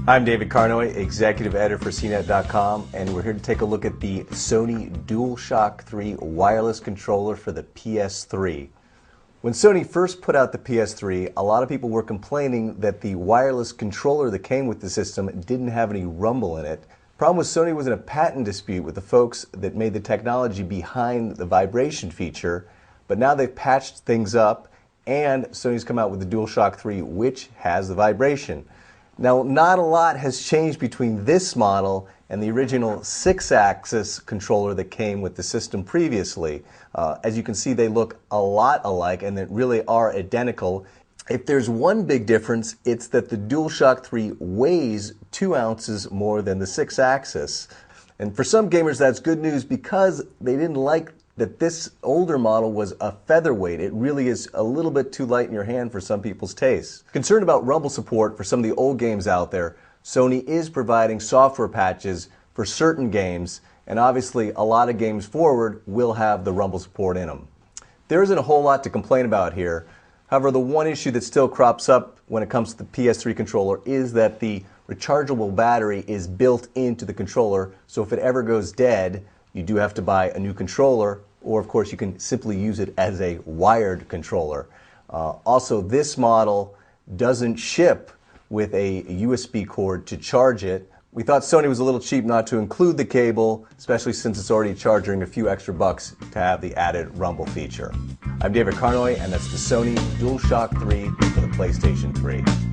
I'm David Carnoy, Executive Editor for CNET.com, and we're here to take a look at the Sony DualShock 3 wireless controller for the PS3. When Sony first put out the PS3, a lot of people were complaining that the wireless controller that came with the system didn't have any rumble in it. Problem was, Sony was in a patent dispute with the folks that made the technology behind the vibration feature, but now they've patched things up, and Sony's come out with the DualShock 3, which has the vibration. Now, not a lot has changed between this model and the original 6-axis controller that came with the system previously. As you can see, they look a lot alike, and they really are identical. If there's one big difference, it's that the DualShock 3 weighs 2 ounces more than the 6-axis. And for some gamers, that's good news because they didn't like that this older model was a featherweight. It really is a little bit too light in your hand for some people's tastes. Concerned about rumble support for some of the old games out there, Sony is providing software patches for certain games, and obviously a lot of games forward will have the rumble support in them. There isn't a whole lot to complain about here. However, the one issue that still crops up when it comes to the PS3 controller is that the rechargeable battery is built into the controller, so if it ever goes dead, you do have to buy a new controller, or of course you can simply use it as a wired controller. Also, this model doesn't ship with a USB cord to charge it. We thought Sony was a little cheap not to include the cable, especially since it's already charging a few extra bucks to have the added rumble feature. I'm David Carnoy, and that's the Sony DualShock 3 for the PlayStation 3.